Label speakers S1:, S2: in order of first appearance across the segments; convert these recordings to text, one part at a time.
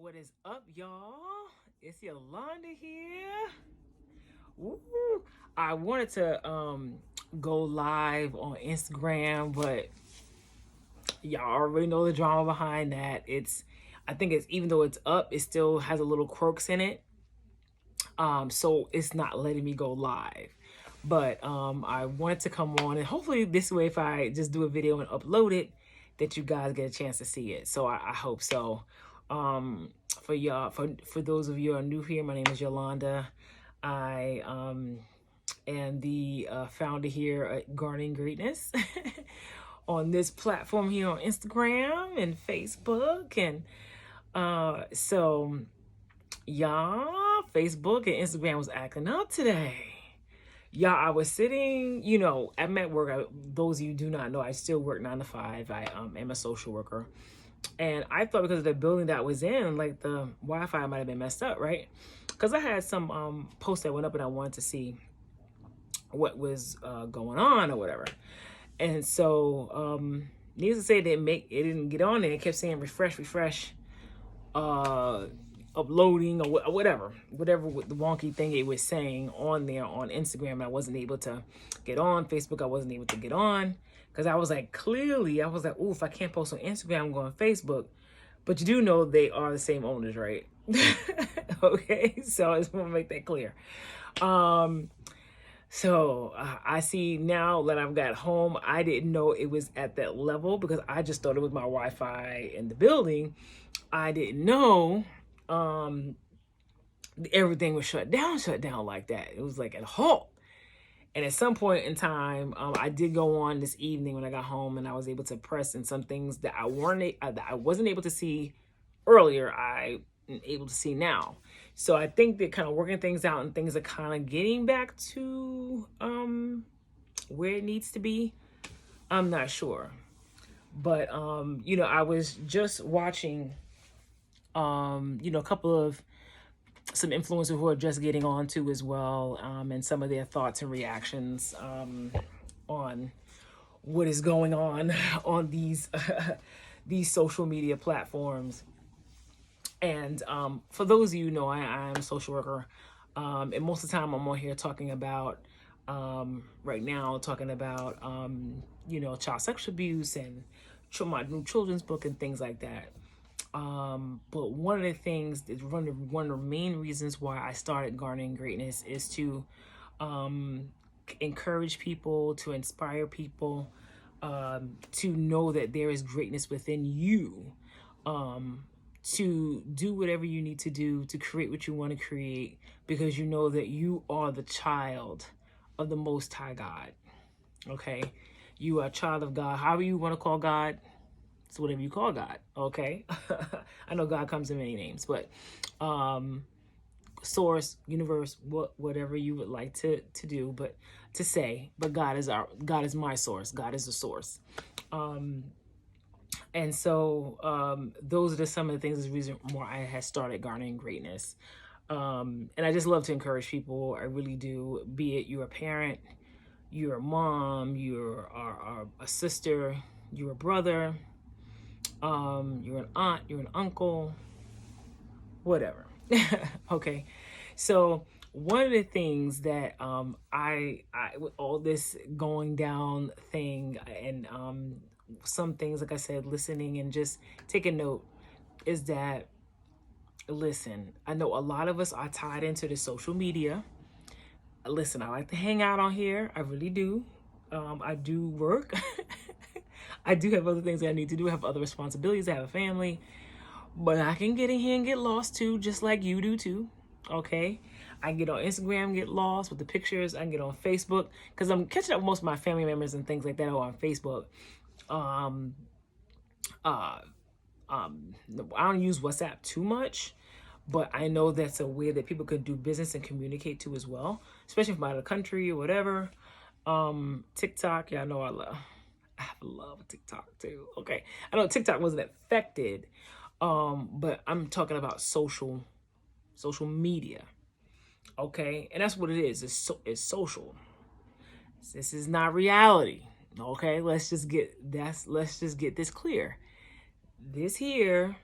S1: What is up, y'all? It's Yolanda here. Woo! I wanted to go live on Instagram, but y'all already know the drama behind that. I think it's even though it's up, it still has a little quirks in it. So it's not letting me go live. But I wanted to come on, and hopefully this way, if I just do a video and upload it, that you guys get a chance to see it. So I hope so. For y'all, for those of you who are new here, my name is Yolanda. I am the founder here at Gardening Greatness on this platform here on Instagram and Facebook, and so y'all, Facebook and Instagram was acting up today. Y'all, I was sitting, I'm at work. Those of you who do not know, I still work 9 to 5. I am a social worker. And I thought because of the building that I was in, like the Wi-Fi might have been messed up, right? Because I had some posts that went up and I wanted to see what was going on or whatever. And so, needless to say, it didn't get on there. It kept saying refresh, uploading or whatever the wonky thing it was saying on there on Instagram. I wasn't able to get on Facebook. I wasn't able to get on because I was like, oh, if I can't post on Instagram, I'm going on Facebook. But you do know they are the same owners, right? Okay, so I just want to make that clear. So I see now that I've got home, I didn't know it was at that level because I just thought it was my Wi-Fi in the building. I didn't know everything was shut down like that. It was like at a halt. And at some point in time, I did go on this evening when I got home, and I was able to press in some things that I wasn't able to see earlier. I'm able to see now. So I think they're kind of working things out, and things are kind of getting back to where it needs to be. I'm not sure, but I was just watching a couple of some influencers who are just getting on to as well, and some of their thoughts and reactions on what is going on these these social media platforms. And for those of you who know, I am a social worker, and most of the time I'm on here talking about right now talking about child sexual abuse and my new children's book and things like that. But one of the things, one of the main reasons why I started Gardening Greatness is to encourage people, to inspire people, to know that there is greatness within you, to do whatever you need to do to create what you want to create, because you know that you are the child of the Most High God. Okay? You are a child of God. However you want to call God, it's whatever you call God, okay? I know God comes in many names, but source, universe, whatever you would like to do, but to say, but God is my source. God is the source. And so those are some of the things, the reason why I had started Gardening Greatness. And I just love to encourage people. I really do. Be it you're a parent, you're a mom, you're a sister, you're a brother, you're an aunt, you're an uncle, whatever. Okay. So one of the things that I with all this going down thing, and some things, like I said, listening and just taking note, is that, listen, I know a lot of us are tied into the social media. Listen, I like to hang out on here. I really do. I do work. I do have other things that I need to do. I have other responsibilities. I have a family. But I can get in here and get lost too, just like you do too. Okay? I can get on Instagram, get lost with the pictures. I can get on Facebook because I'm catching up with most of my family members and things like that on Facebook. I don't use WhatsApp too much, but I know that's a way that people can do business and communicate to as well, especially from out of the country or whatever. TikTok, yeah, I know I love TikTok too. Okay, I know TikTok wasn't affected, but I'm talking about social media. Okay, and that's what it is. It's social. This is not reality. Okay, let's just get this clear. This here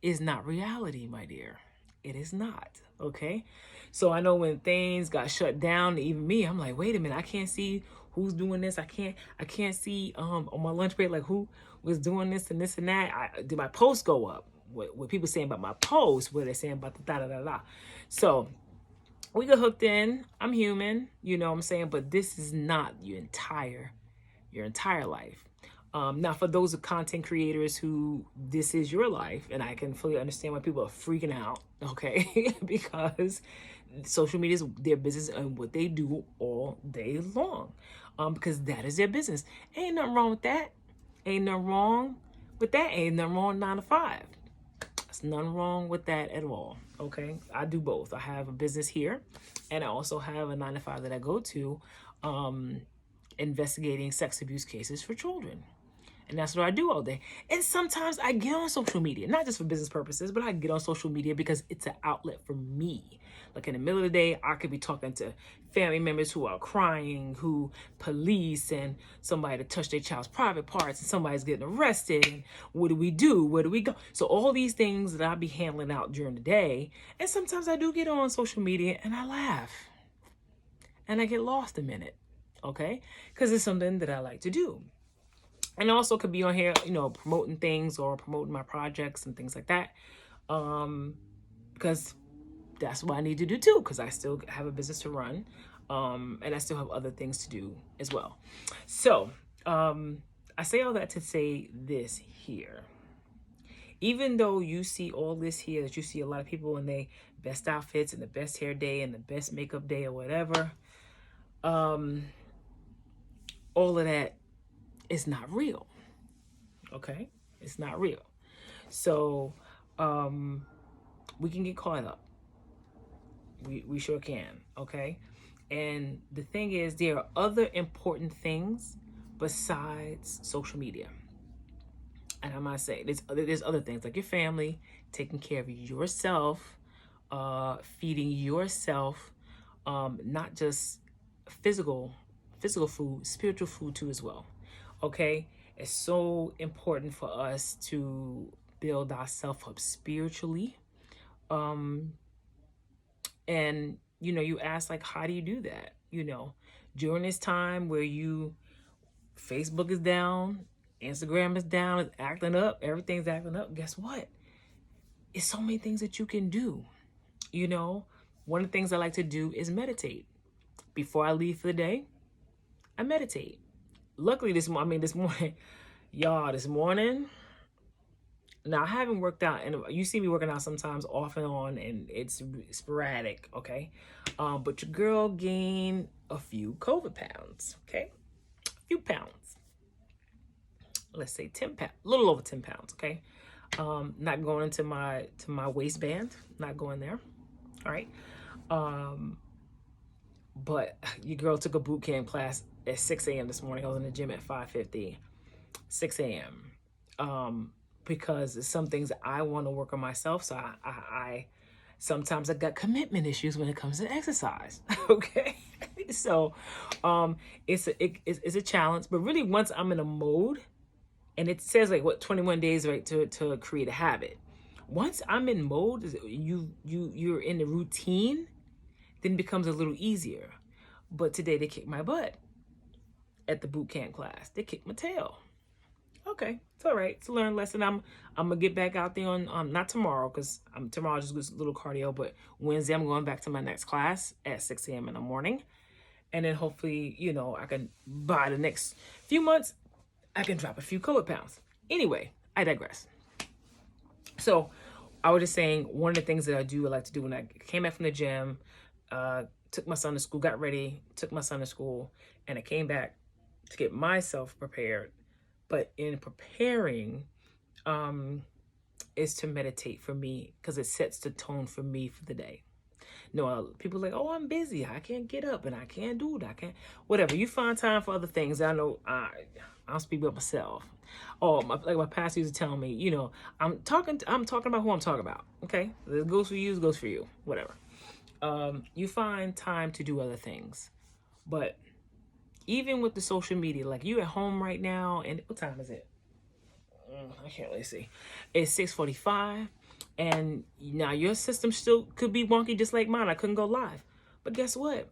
S1: is not reality, my dear. It is not. Okay. So I know when things got shut down, even me, I'm like, wait a minute, I can't see who's doing this. I can't see on my lunch break like who was doing this and that. Did my post go up? What people saying about my post? What they're saying about the da da da da. So we get hooked in. I'm human, you know what I'm saying? But this is not your entire life. Now, for those of content creators who this is your life, and I can fully understand why people are freaking out, okay? Because social media is their business and what they do all day long, because that is their business. Ain't nothing wrong with that. Ain't nothing wrong with that. Ain't nothing wrong with 9 to 5. There's nothing wrong with that at all, okay? I do both. I have a business here, and I also have a 9 to 5 that I go to, investigating sex abuse cases for children. And that's what I do all day. And sometimes I get on social media, not just for business purposes, but I get on social media because it's an outlet for me. Like in the middle of the day, I could be talking to family members who are crying, who police and somebody to touch their child's private parts and somebody's getting arrested. And what do we do? Where do we go? So all these things that I'll be handling out during the day. And sometimes I do get on social media and I laugh and I get lost a minute. Okay? Because it's something that I like to do. And I also could be on here, you know, promoting things or promoting my projects and things like that. Because that's what I need to do too, because I still have a business to run. And I still have other things to do as well. So I say all that to say this here. Even though you see all this here, that you see a lot of people in their best outfits and the best hair day and the best makeup day or whatever, all of that is not real. Okay? It's not real. So we can get caught up. We sure can. Okay? And the thing is, there are other important things besides social media. And I might say there's other things like your family, taking care of yourself, feeding yourself, not just physical food, spiritual food too as well. Okay, it's so important for us to build ourselves up spiritually. And you know, you ask like, how do you do that? You know, during this time where Facebook is down, Instagram is down, it's acting up, everything's acting up. Guess what? It's so many things that you can do. You know, one of the things I like to do is meditate. Before I leave for the day, I meditate. Luckily this morning, y'all, now I haven't worked out, and you see me working out sometimes off and on, and it's sporadic, okay? But your girl gained a few COVID pounds, okay? A few pounds. Let's say 10 pounds, a little over 10 pounds, okay? Not going into my waistband, not going there, all right? But your girl took a boot camp class at 6 a.m. this morning. I was in the gym at 5:50, 6 a.m. Because there's some things that I want to work on myself. So I sometimes I got commitment issues when it comes to exercise. Okay, so it's a challenge. But really, once I'm in a mode, and it says like what 21 days right to create a habit. Once I'm in mode, you're in the routine, then it becomes a little easier. But today they kicked my butt at the boot camp class. They kicked my tail. Okay, it's all right. It's a learned lesson. I'm gonna get back out there on not tomorrow, because tomorrow just a little cardio, but Wednesday I'm going back to my next class at 6 a.m. in the morning. And then hopefully, you know, I can, by the next few months, I can drop a few COVID pounds. Anyway, I digress. So I was just saying, one of the things that I like to do when I came back from the gym, took my son to school, got ready, took my son to school, and I came back to get myself prepared. But in preparing, is to meditate for me, because it sets the tone for me for the day. No, people are like, oh, I'm busy. I can't get up and I can't do it. I can't, whatever. You find time for other things. I know I'll speak about myself. Oh, like my pastor used to tell me, you know, I'm talking about who I'm talking about. Okay. It goes for you, it goes for you, whatever. You find time to do other things. But even with the social media, like you at home right now, and what time is it? I can't really see. It's 6:45. And now your system still could be wonky just like mine. I couldn't go live. But guess what?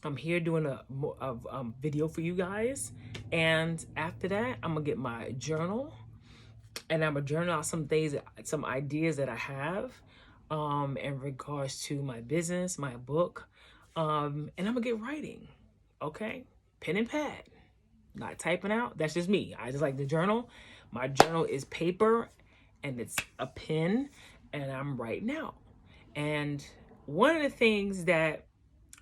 S1: I'm here doing a video for you guys. And after that, I'm going to get my journal. And I'm going to journal out some things, some ideas that I have in regards to my business, my book. And I'm going to get writing. Okay? Pen and pad. Not typing out. That's just me. I just like the journal. My journal is paper and it's a pen and I'm writing out. And one of the things that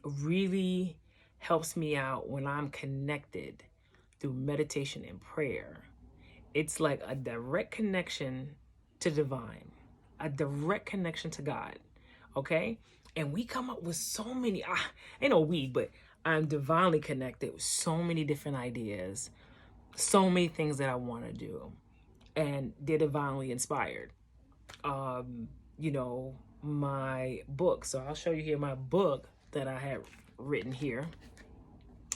S1: really helps me out when I'm connected through meditation and prayer, it's like a direct connection to divine, a direct connection to God. Okay? And we come up with so many, ain't no we, but I'm divinely connected with so many different ideas, so many things that I want to do, and they're divinely inspired. You know, my book. So I'll show you here my book that I have written here,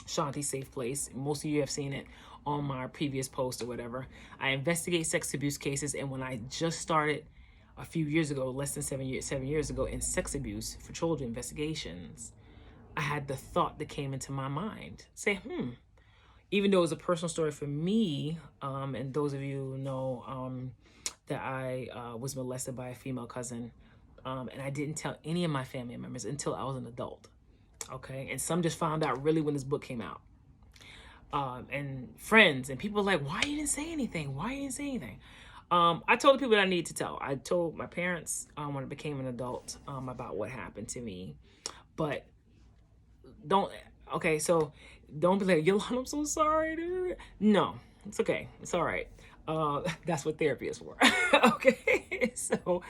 S1: Shanti's Safe Place. Most of you have seen it on my previous post or whatever. I investigate sex abuse cases, and when I just started a few years ago, less than 7 years ago, in sex abuse for children investigations, I had the thought that came into my mind, say, even though it was a personal story for me, and those of you who know that I was molested by a female cousin, and I didn't tell any of my family members until I was an adult, okay? And some just found out really when this book came out. And friends and people were like, why you didn't say anything? Why you didn't say anything? I told the people that I needed to tell. I told my parents when I became an adult about what happened to me, but don't be like, Yolanda, I'm so sorry, dude. No, it's okay. It's all right. That's what therapy is for. Okay. So,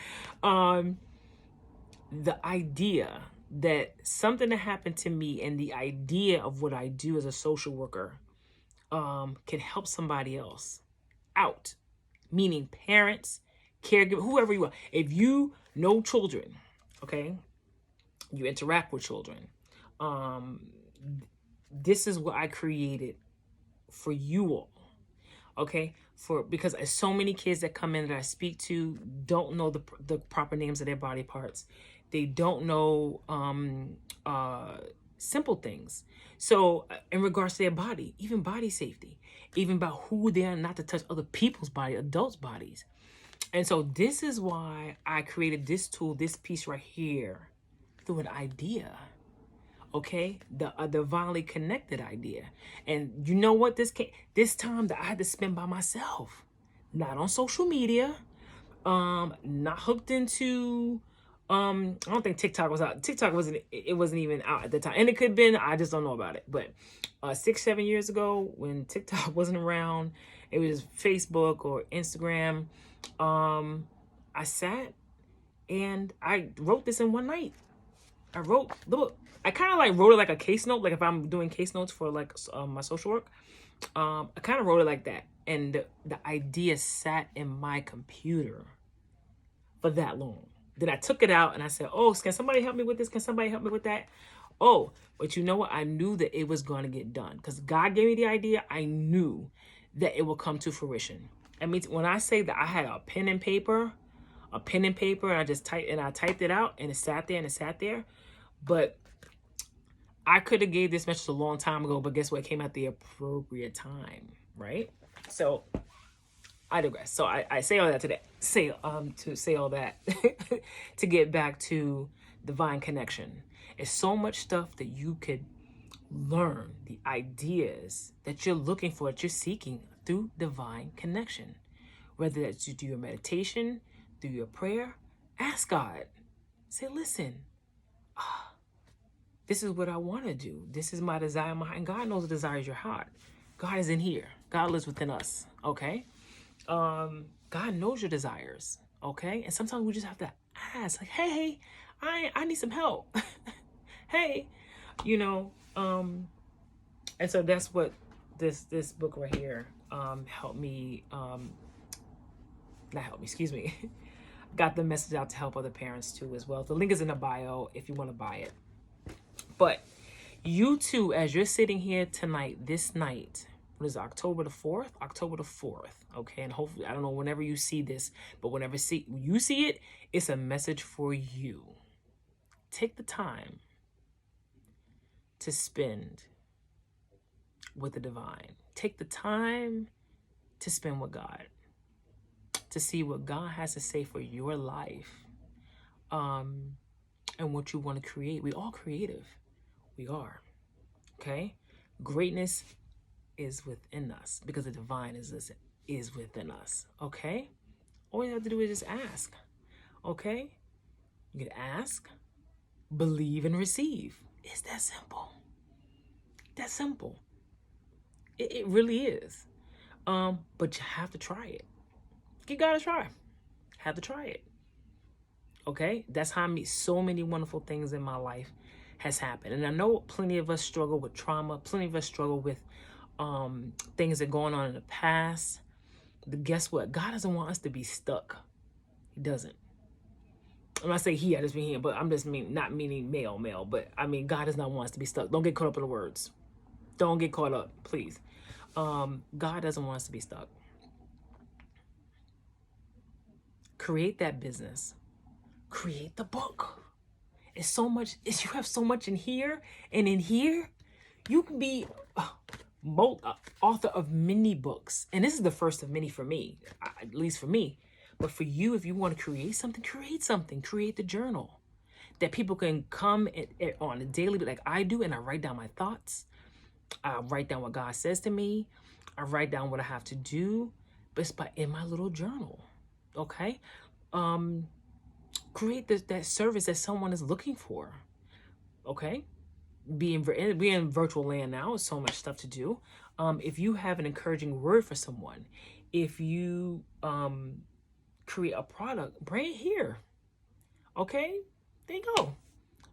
S1: the idea that something that happened to me and the idea of what I do as a social worker, can help somebody else out, meaning parents, caregivers, whoever you are. If you know children, okay, you interact with children. This is what I created for you all, okay? Because there's so many kids that come in that I speak to don't know the proper names of their body parts. They don't know simple things. So in regards to their body, even body safety, even about who they are, not to touch other people's body, adults' bodies. And so this is why I created this tool, this piece right here, through an idea. Okay, a divinely connected idea. And you know what, this time that I had to spend by myself, not on social media, not hooked into, I don't think TikTok was out. TikTok wasn't even out at the time, and it could have been, I just don't know about it. But 6-7 years ago, when TikTok wasn't around, it was Facebook or Instagram. I sat and I wrote this in one night. I wrote the book. I kind of like wrote it like a case note, like if I'm doing case notes for like my social work. I kind of wrote it like that, and the idea sat in my computer for that long. Then I took it out and I said, oh, can somebody help me with this? Can somebody help me with that? Oh, but you know what? I knew that it was going to get done because God gave me the idea. I knew that it will come to fruition. I mean, when I say that I had a pen and paper, and I just typed it out, and it sat there. But I could have gave this message a long time ago, but guess what? It came at the appropriate time, right? So I digress. So I say all that to say all that to get back to divine connection. It's so much stuff that you could learn, the ideas that you're looking for, that you're seeking through divine connection. Whether that's you do your meditation, through your prayer, ask God. Say, listen, this is what I want to do. This is my desire, and God knows the desires your heart. God is in here. God lives within us, okay? God knows your desires, okay? And sometimes we just have to ask, like, hey, I need some help. Hey, you know, and so that's what this book right here helped me, got the message out to help other parents too as well. The link is in the bio if you want to buy it. But you too, as you're sitting here tonight, this night, what is it, October the 4th? October the 4th. Okay. And hopefully, I don't know, whenever you see this, but whenever you see it, it's a message for you. Take the time to spend with the divine. Take the time to spend with God, to see what God has to say for your life, and what you want to create. We all creative. We are. Okay? Greatness is within us because the divine is within us. Okay? All you have to do is just ask. Okay? You can ask, believe, and receive. It's that simple. That simple. It really is. But you have to try it. You gotta try. Have to try it. Okay? That's how so many wonderful things in my life has happened. And I know plenty of us struggle with trauma. Plenty of us struggle with things that are going on in the past. But guess what? God doesn't want us to be stuck. He doesn't. When I say he, I just mean him, but I'm just not meaning male, but I mean God does not want us to be stuck. Don't get caught up in the words. Don't get caught up, please. God doesn't want us to be stuck. Create that business. Create the book. It's so much. You have so much in here, and in here, you can be author of many books. And this is the first of many for me, at least for me. But for you, if you want to create something, create something. Create the journal that people can come on a daily, like I do, and I write down my thoughts. I write down what God says to me. I write down what I have to do, but it's in my little journal. Okay? Create that service that someone is looking for. Okay? We're in virtual land now. There's so much stuff to do. If you have an encouraging word for someone, if you create a product, bring it here. Okay? There you go.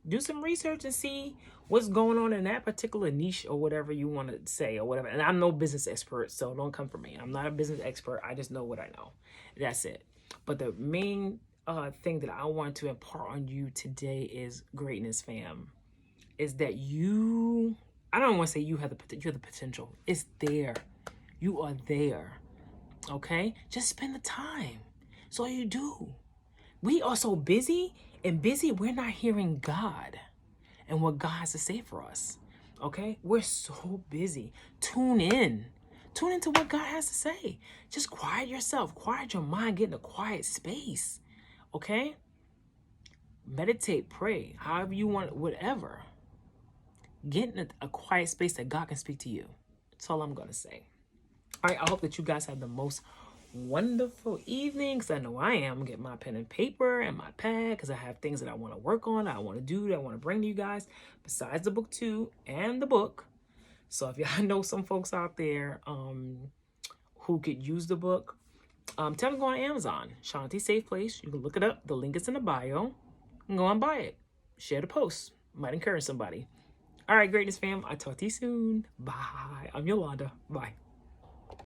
S1: Do some research and see what's going on in that particular niche or whatever you want to say or whatever. And I'm no business expert, so don't come for me. I'm not a business expert. I just know what I know. That's it. But the main thing that I want to impart on you today is greatness, fam. Is that I don't want to say you have the potential. It's there. You are there. Okay? Just spend the time. That's all you do. We are so busy, we're not hearing God and what God has to say for us. Okay? We're so busy. Tune in. Tune into what God has to say. Just quiet yourself. Quiet your mind. Get in a quiet space. Okay? Meditate, pray, however you want, whatever. Get in a quiet space that God can speak to you. That's all I'm going to say. All right, I hope that you guys have the most wonderful evening, because I know I am. Get my pen and paper and my pad, because I have things that I want to work on, I want to do, that I want to bring to you guys, besides the book too, and the book. So if y'all know some folks out there who could use the book, tell them to go on Amazon. Shanti's Safe Place. You can look it up. The link is in the bio. And go and buy it. Share the post. Might encourage somebody. All right, greatness fam. I'll talk to you soon. Bye. I'm Yolanda. Bye.